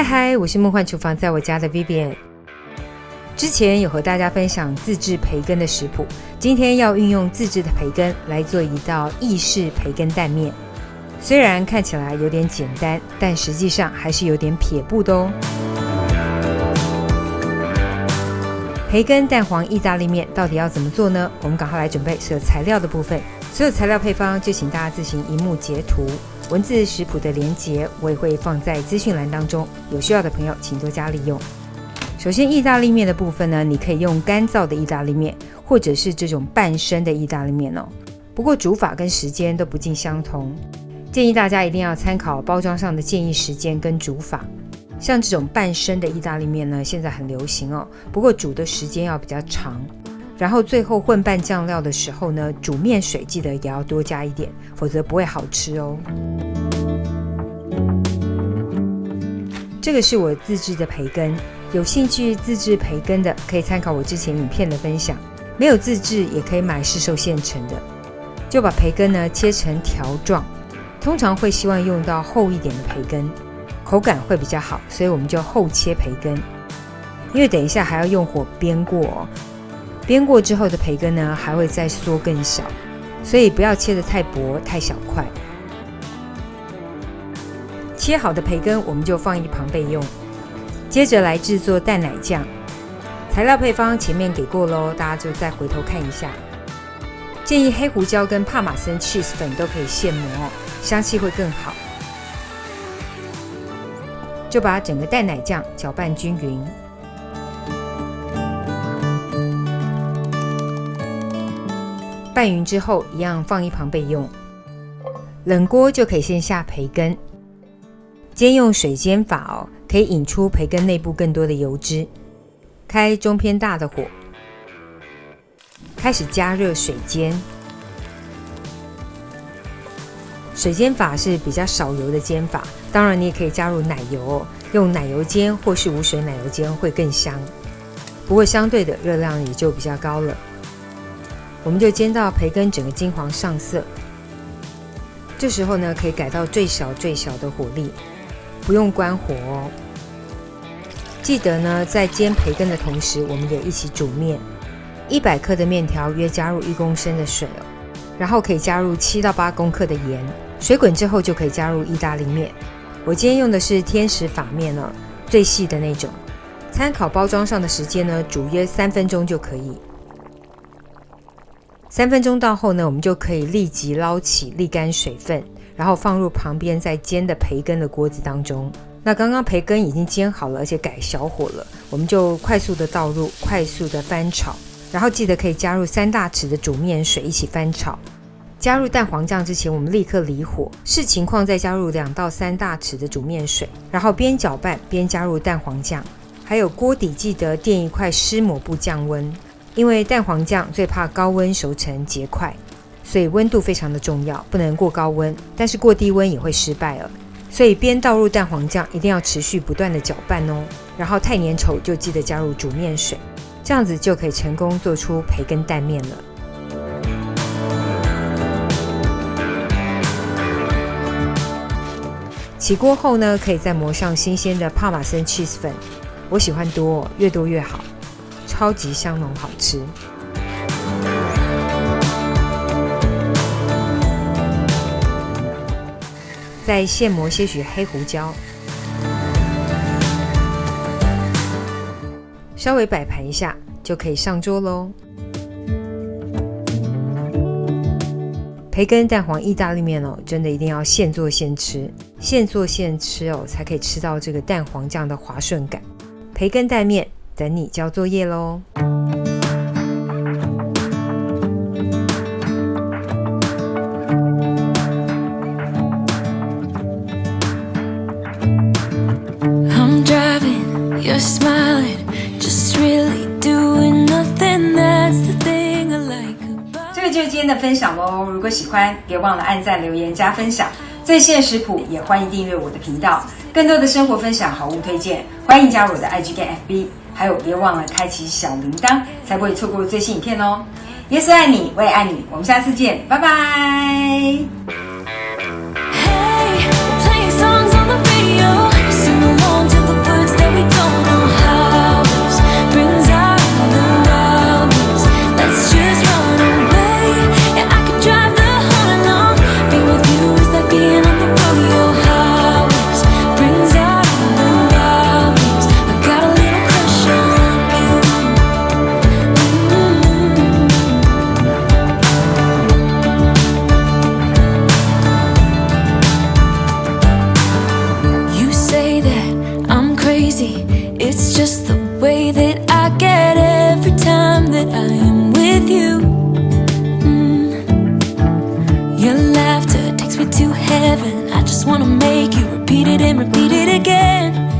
嗨，我是梦幻厨房在我家的 Vivian。 之前有和大家分享自制培根的食谱，今天要运用自制的培根来做一道意式培根蛋面。虽然看起来有点简单，但实际上还是有点撇步的哦。培根蛋黄意大利面到底要怎么做呢？我们赶快来准备所有材料的部分。所有材料配方就请大家自行萤幕截图，文字食谱的连结我也会放在资讯栏当中，有需要的朋友请多加利用。首先意大利面的部分呢，你可以用干燥的意大利面，或者是这种半生的意大利面哦。不过煮法跟时间都不尽相同，建议大家一定要参考包装上的建议时间跟煮法。像这种半生的意大利面呢，现在很流行哦，不过煮的时间要比较长。然后最后混拌酱料的时候呢，煮面水记得也要多加一点，否则不会好吃哦。这个是我自制的培根，有兴趣自制培根的可以参考我之前影片的分享，没有自制也可以买市售现成的。就把培根呢切成条状，通常会希望用到厚一点的培根，口感会比较好，所以我们就厚切培根。因为等一下还要用火煸过哦，煸过之后的培根呢还会再缩更小，所以不要切得太薄太小块。切好的培根我们就放一旁备用。接着来制作蛋奶酱，材料配方前面给过咯，大家就再回头看一下。建议黑胡椒跟帕玛森 cheese 粉都可以现磨哦，香气会更好。就把整个蛋奶酱搅拌均匀。拌匀之后一样放一旁备用。冷锅就可以先下培根，煎用水煎法哦，可以引出培根内部更多的油脂。开中偏大的火，开始加热水煎。水煎法是比较少油的煎法，当然你也可以加入奶油哦，用奶油煎或是无水奶油煎会更香，不过相对的热量也就比较高了。我们就煎到培根整个金黄上色，这时候呢可以改到最小的火力，不用关火哦。记得呢在煎培根的同时，我们也一起煮面。100克的面条约加入1公升的水哦，然后可以加入7到8公克的盐，水滚之后就可以加入意大利面。我今天用的是天使法面哦，最细的那种。参考包装上的时间呢，煮约3分钟就可以。3分钟到后呢，我们就可以立即捞起沥干水分，然后放入旁边在煎的培根的锅子当中。那刚刚培根已经煎好了，而且改小火了，我们就快速的倒入，快速的翻炒，然后记得可以加入3大匙的煮面水一起翻炒。加入蛋黄酱之前，我们立刻离火，视情况再加入2到3大匙的煮面水，然后边搅拌边加入蛋黄酱。还有锅底记得垫一块湿抹布降温，因为蛋黄酱最怕高温熟成结块，所以温度非常的重要，不能过高温，但是过低温也会失败了。所以边倒入蛋黄酱一定要持续不断的搅拌哦，然后太粘稠就记得加入煮面水，这样子就可以成功做出培根蛋面了。起锅后呢，可以再抹上新鲜的帕玛森 cheese 粉，我喜欢多哦，越多越好，超级香浓好吃。再现磨些许黑胡椒，稍微摆盘一下就可以上桌咯。培根蛋黄意大利面哦，真的一定要现做现吃，现做现吃哦，才可以吃到这个蛋黄酱的滑顺感。培根蛋面等你交作业咯。You're smiling, just really doing nothing. That's the thing I like about. 这个就是今天的分享咯，如果喜欢别忘了按赞留言加分享，最新的食谱也欢迎订阅我的频道，更多的生活分享好物推荐欢迎加入我的 IG 跟 FB， 还有别忘了开启小铃铛，才不会错过最新影片哦。耶稣爱你，我也爱你，我们下次见，拜拜。Hey, playing songs on the radio, sing along to the see, it's just the way that I get every time that I am with you. Your laughter takes me to heaven. I just wanna make you repeat it and repeat it again.